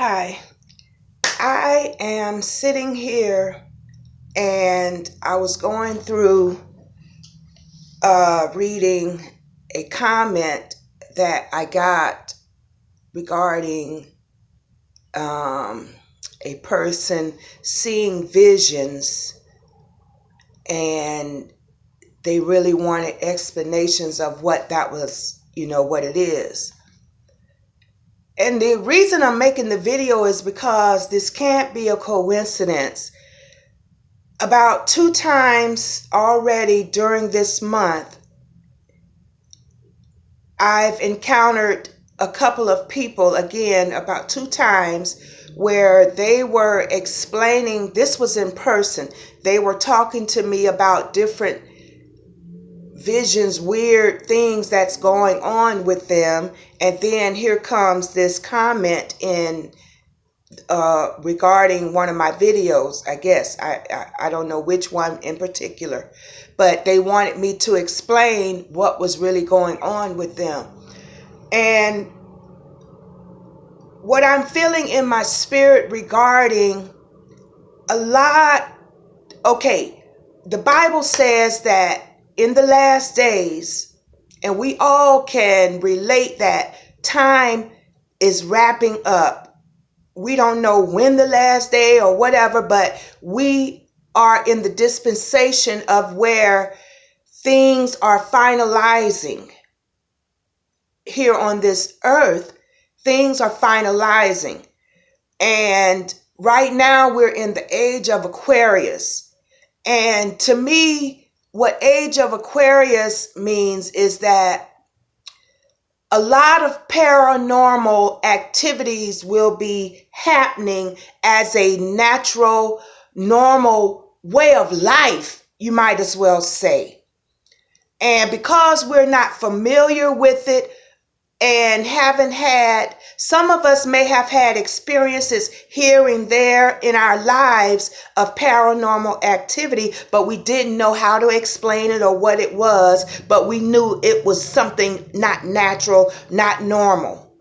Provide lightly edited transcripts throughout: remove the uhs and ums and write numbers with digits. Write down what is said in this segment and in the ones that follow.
Hi, I am sitting here and I was going through reading a comment that I got regarding a person seeing visions, and they really wanted explanations of what that was, what it is. And the reason I'm making the video is because this can't be a coincidence. About 2 times already during this month, I've encountered a couple of people, again, about 2 times, where they were explaining, this was in person, they were talking to me about different visions, weird things that's going on with them. And then here comes this comment in regarding one of my videos, I guess. I don't know which one in particular, but they wanted me to explain what was really going on with them. And what I'm feeling in my spirit regarding a lot, okay, the Bible says that in the last days, and we all can relate that time is wrapping up. We don't know when the last day or whatever, but we are in the dispensation of where things are finalizing here on this earth. Things are finalizing. And right now we're in the Age of Aquarius. And to me, what Age of Aquarius means is that a lot of paranormal activities will be happening as a natural, normal way of life, you might as well say. And because we're not familiar with it and haven't had, some of us may have had experiences here and there in our lives of paranormal activity, but we didn't know how to explain it or what it was, but we knew it was something not natural, not normal.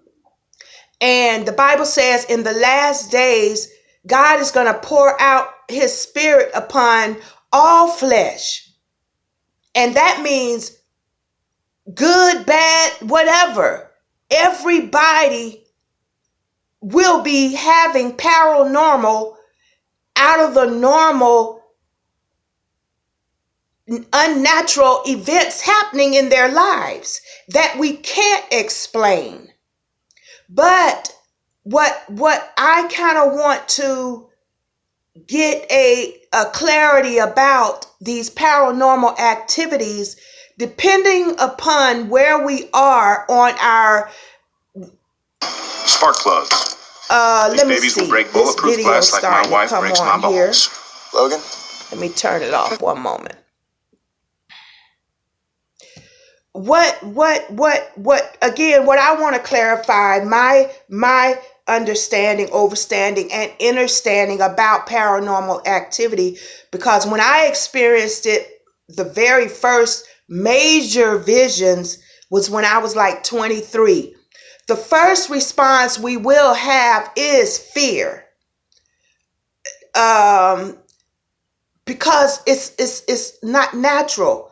And the Bible says in the last days, God is going to pour out his spirit upon all flesh. And that means good, bad, whatever. Everybody will be having paranormal, out of the normal, unnatural events happening in their lives that we can't explain. But what I kind of want to get a clarity about these paranormal activities, depending upon where we are on our spark plugs. Let me babies see. Will break This bulletproof video glass like my wife breaks my here. balls. Logan? Let me turn it off one moment. What again, what I want to clarify, my understanding, overstanding, and understanding about paranormal activity, because when I experienced it, the very first major visions was when I was like 23. The first response we will have is fear, because it's not natural.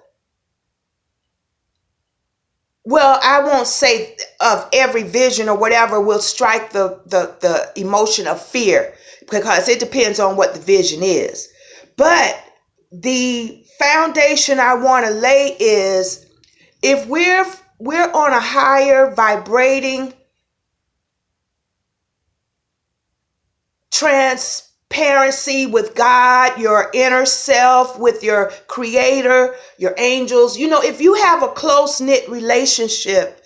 Well, I won't say of every vision or whatever will strike the emotion of fear, because it depends on what the vision is. But the foundation I want to lay is, if we're on a higher vibrating transparency with God, your inner self, with your creator, your angels, if you have a close-knit relationship,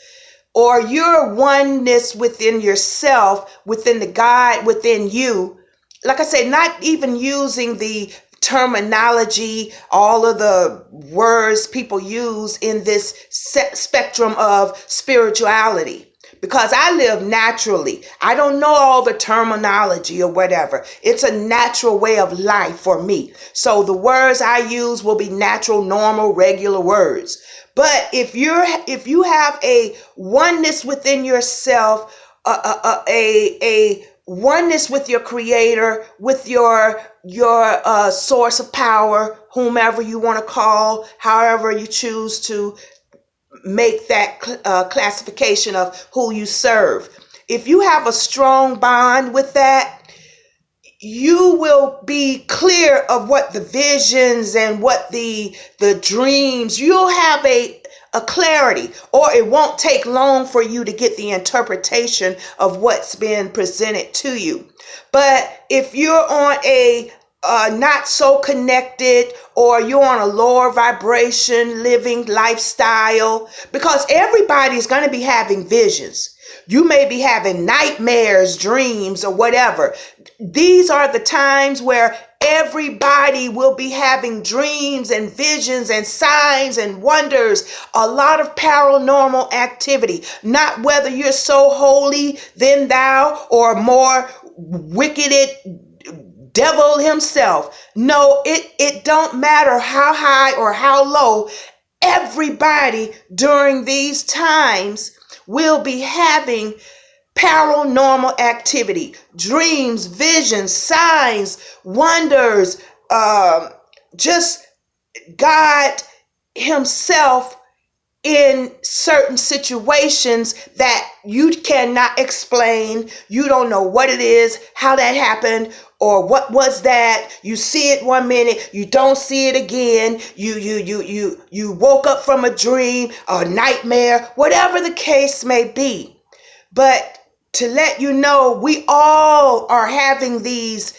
or your oneness within yourself, within the God within you, like I said, not even using the terminology, all of the words people use in this spectrum of spirituality, because I live naturally. I don't know all the terminology or whatever. It's a natural way of life for me. So the words I use will be natural, normal, regular words. But if you have a oneness within yourself, a oneness with your creator, with your source of power, whomever you want to call, however you choose to make that classification of who you serve. If you have a strong bond with that, you will be clear of what the visions and what the dreams, you'll have a clarity, or it won't take long for you to get the interpretation of what's been presented to you. But if you're on a not so connected, or you're on a lower vibration living lifestyle, because everybody's going to be having visions. You may be having nightmares, dreams, or whatever. These are the times where everybody will be having dreams and visions and signs and wonders, a lot of paranormal activity. Not whether you're so holy than thou or more wicked devil himself. No, it don't matter how high or how low. Everybody during these times will be having paranormal activity, dreams, visions, signs, wonders, just God himself in certain situations that you cannot explain. You don't know what it is, how that happened, or what was that. You see it one minute, you don't see it again. You woke up from a dream, a nightmare, whatever the case may be. But to let you know, we all are having these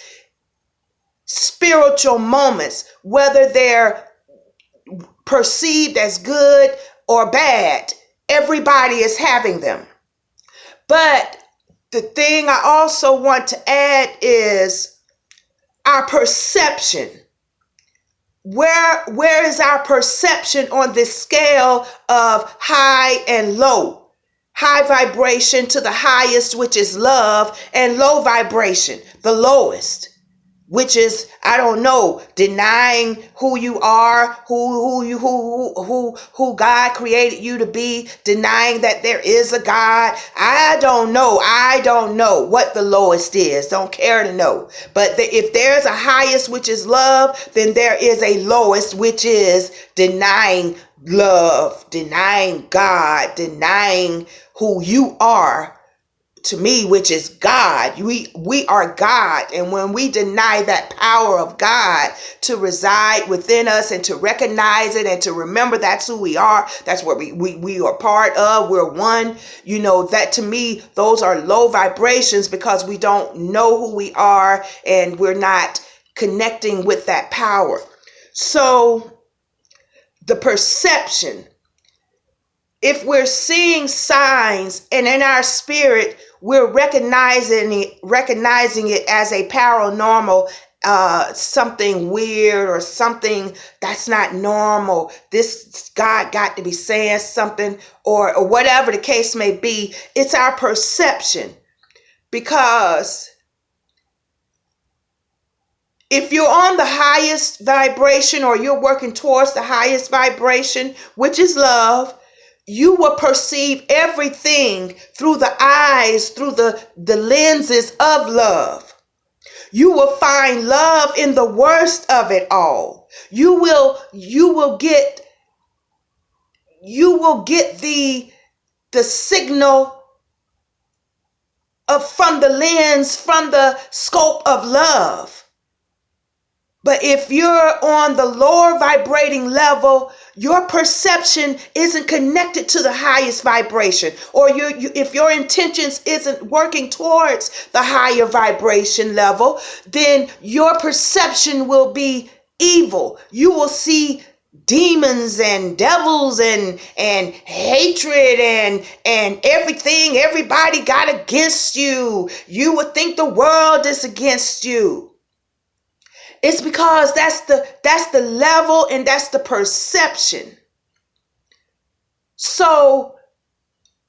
spiritual moments, whether they're perceived as good or bad. Everybody is having them. But the thing I also want to add is our perception. Where is our perception on this scale of high and low? High vibration to the highest, which is love, and low vibration, the lowest, which is, I don't know, denying who you are, who God created you to be, denying that there is a God. I don't know what the lowest is. Don't care to know. But if there's a highest, which is love, then there is a lowest, which is denying love, denying God, denying who you are. To me, which is God. We are God. And when we deny that power of God to reside within us and to recognize it and to remember that's who we are, that's what we are part of, we're one, that to me, those are low vibrations because we don't know who we are and we're not connecting with that power. So the perception, if we're seeing signs and in our spirit, we're recognizing it as a paranormal, something weird or something that's not normal. This God got to be saying something or whatever the case may be. It's our perception. Because if you're on the highest vibration or you're working towards the highest vibration, which is love, you will perceive everything through the eyes, through the lenses of love. You will find love in the worst of it all. You will get the signal from the lens, from the scope of love. But if you're on the lower vibrating level, your perception isn't connected to the highest vibration, or if your intentions isn't working towards the higher vibration level, then your perception will be evil. You will see demons and devils and hatred and everything everybody got against you. You would think the world is against you. It's because that's the level and that's the perception. So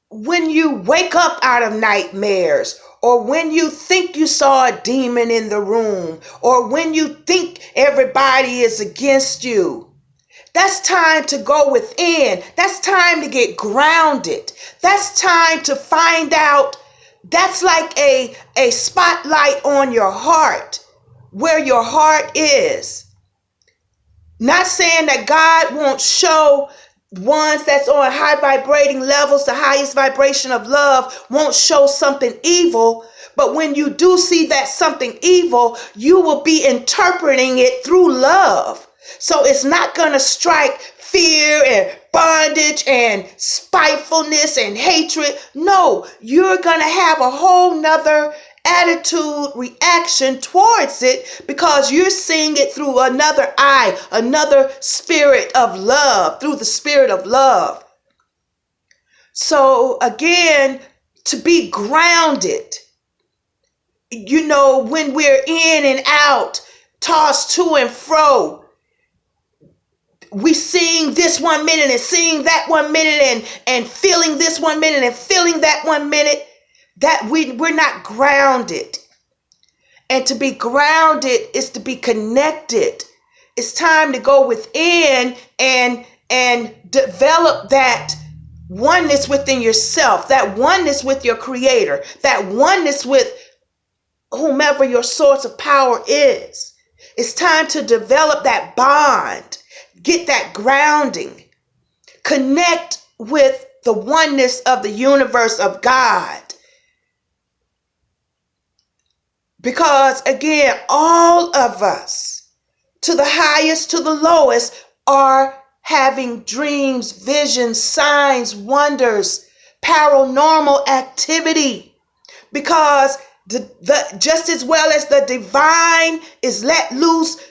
when you wake up out of nightmares, or when you think you saw a demon in the room, or when you think everybody is against you, that's time to go within. That's time to get grounded. That's time to find out That's like a spotlight on your heart, where your heart is. Not saying that God won't show ones that's on high vibrating levels, the highest vibration of love, won't show something evil. But when you do see that something evil, you will be interpreting it through love. So it's not going to strike fear and bondage and spitefulness and hatred. No, you're going to have a whole nother attitude, reaction towards it, because you're seeing it through another eye, another spirit of love, through the spirit of love. So again, to be grounded, you know, when we're in and out, tossed to and fro, we seeing this 1 minute and seeing that 1 minute and feeling this 1 minute and feeling that 1 minute, that we're not grounded. And to be grounded is to be connected. It's time to go within and develop that oneness within yourself, that oneness with your creator, that oneness with whomever your source of power is. It's time to develop that bond, get that grounding, connect with the oneness of the universe of God. Because again, all of us, to the highest, to the lowest, are having dreams, visions, signs, wonders, paranormal activity. Because just as well as the divine is let loose,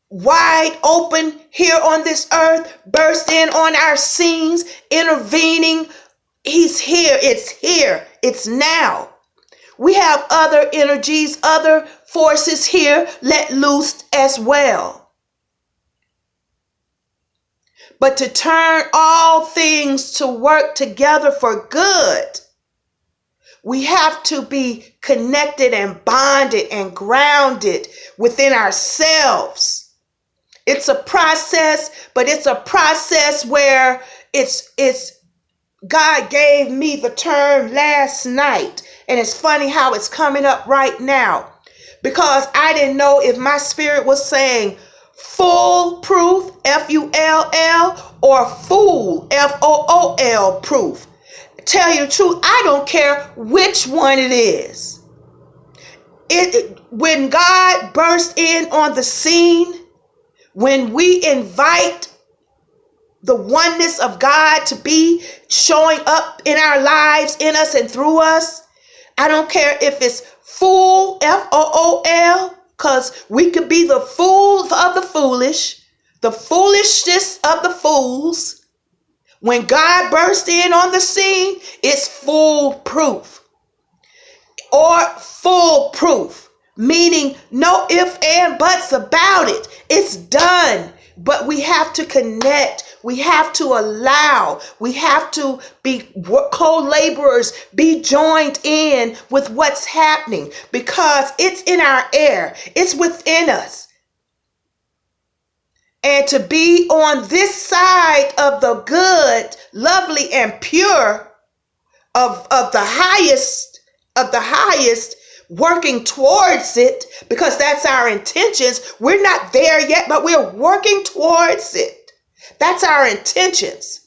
wide open here on this earth, burst in on our scenes, intervening, he's here, it's now. We have other energies, other forces here let loose as well. But to turn all things to work together for good, we have to be connected and bonded and grounded within ourselves. It's a process, but it's a process where it's God gave me the term last night. And it's funny how it's coming up right now, because I didn't know if my spirit was saying foolproof, F-U-L-L, or fool, F-O-O-L proof. Tell you the truth, I don't care which one it is. When God bursts in on the scene, when we invite the oneness of God to be showing up in our lives, in us and through us, I don't care if it's fool, F-O-O-L, because we could be the fools of the foolish, the foolishness of the fools. When God bursts in on the scene, it's foolproof or foolproof, meaning no ifs and buts about it. It's done. But we have to connect. We have to allow. We have to be co-laborers, be joined in with what's happening, because it's in our air. It's within us. And to be on this side of the good, lovely, and pure of the highest, working towards it, because that's our intentions. We're not there yet, but we're working towards it. That's our intentions.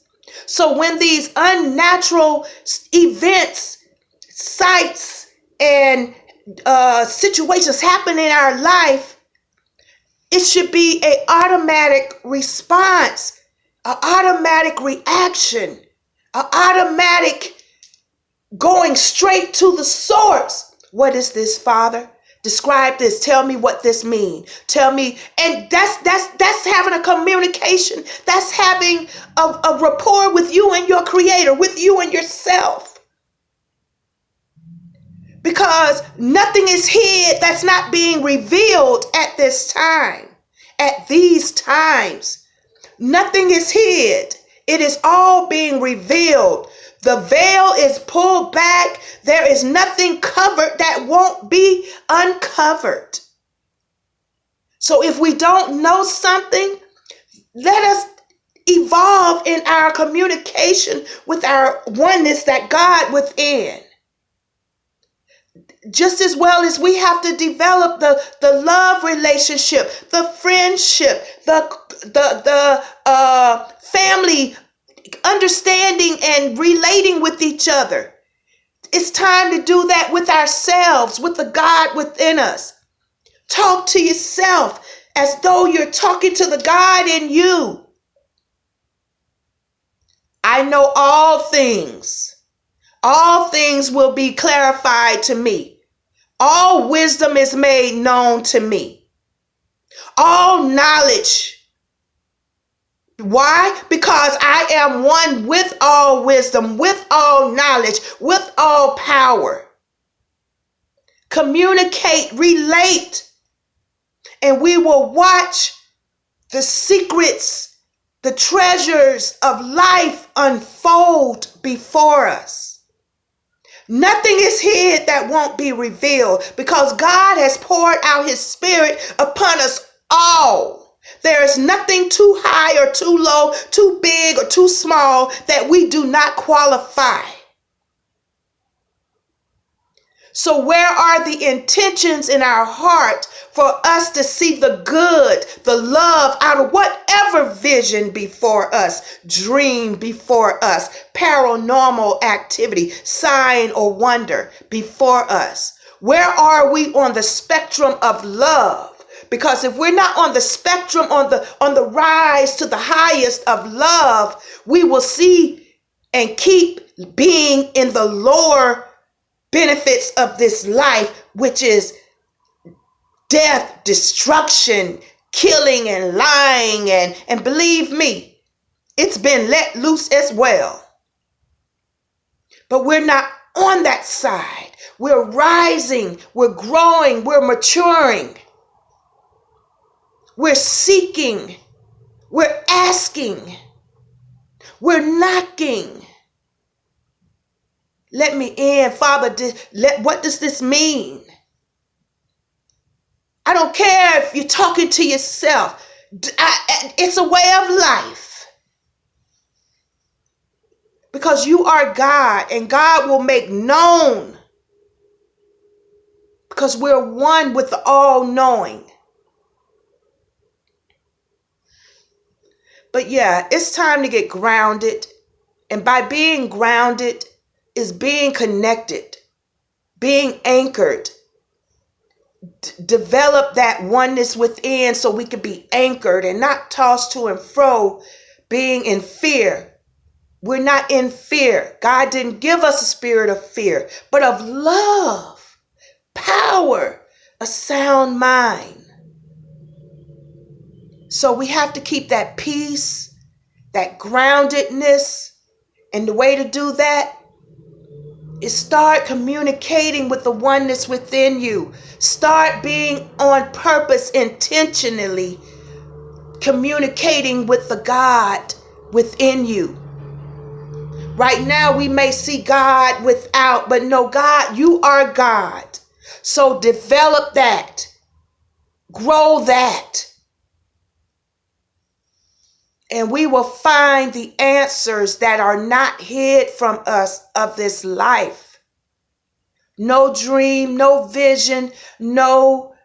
So when these unnatural events, sights, and situations happen in our life, it should be an automatic response, an automatic reaction, an automatic going straight to the source. What is this, Father? Describe this. Tell me what this means. Tell me. And that's having a communication. That's having a rapport with you and your creator, with you and yourself. Because nothing is hid that's not being revealed at this time. At these times, nothing is hid. It is all being revealed. The veil is pulled back. There is nothing covered that won't be uncovered. So if we don't know something, let us evolve in our communication with our oneness that God within. just as well as we have to develop the love relationship, the friendship, the family understanding and relating with each other. It's time to do that with ourselves, with the God within us. Talk to yourself as though you're talking to the God in you. I know all things. All things will be clarified to me. All wisdom is made known to me. All knowledge. Why? Because I am one with all wisdom, with all knowledge, with all power. Communicate, relate, and we will watch the secrets, the treasures of life unfold before us. Nothing is hid that won't be revealed because God has poured out his spirit upon us all. There is nothing too high or too low, too big or too small that we do not qualify. So where are the intentions in our heart for us to see the good, the love out of whatever vision before us, dream before us, paranormal activity, sign or wonder before us? Where are we on the spectrum of love? Because if we're not on the spectrum, on the rise to the highest of love, we will see and keep being in the lower benefits of this life, which is death, destruction, killing and lying, and believe me, it's been let loose as well. But we're not on that side. We're rising, we're growing, we're maturing. We're seeking, we're asking, we're knocking. Let me in, Father. What does this mean? I don't care if you're talking to yourself. It's a way of life. Because you are God and God will make known. Because we're one with the all-knowing. But yeah, it's time to get grounded. And by being grounded is being connected, being anchored. Develop that oneness within so we can be anchored and not tossed to and fro, being in fear. We're not in fear. God didn't give us a spirit of fear, but of love, power, a sound mind. So we have to keep that peace, that groundedness, and the way to do that is start communicating with the oneness within you. Start being on purpose, intentionally communicating with the God within you. Right now we may see God without, but no, God, you are God. So develop that. Grow that. And we will find the answers that are not hid from us of this life. No dream, no vision, no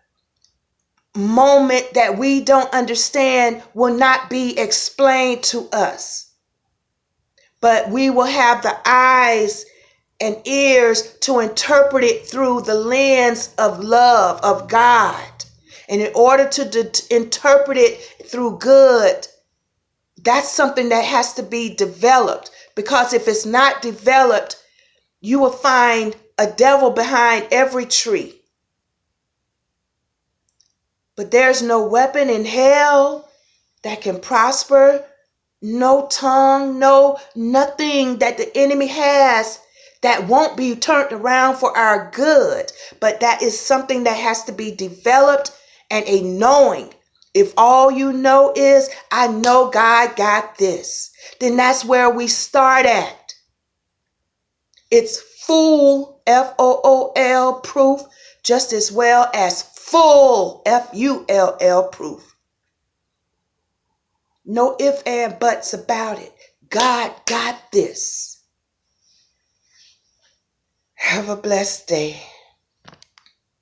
moment that we don't understand will not be explained to us. But we will have the eyes and ears to interpret it through the lens of love, of God. And in order to interpret it through good, that's something that has to be developed, because if it's not developed, you will find a devil behind every tree. But there's no weapon in hell that can prosper, no tongue, no nothing that the enemy has that won't be turned around for our good. But that is something that has to be developed, and a knowing. If all you know is, I know God got this, then that's where we start at. It's full, F-O-O-L proof, just as well as full, F-U-L-L proof. No ifs and buts about it. God got this. Have a blessed day.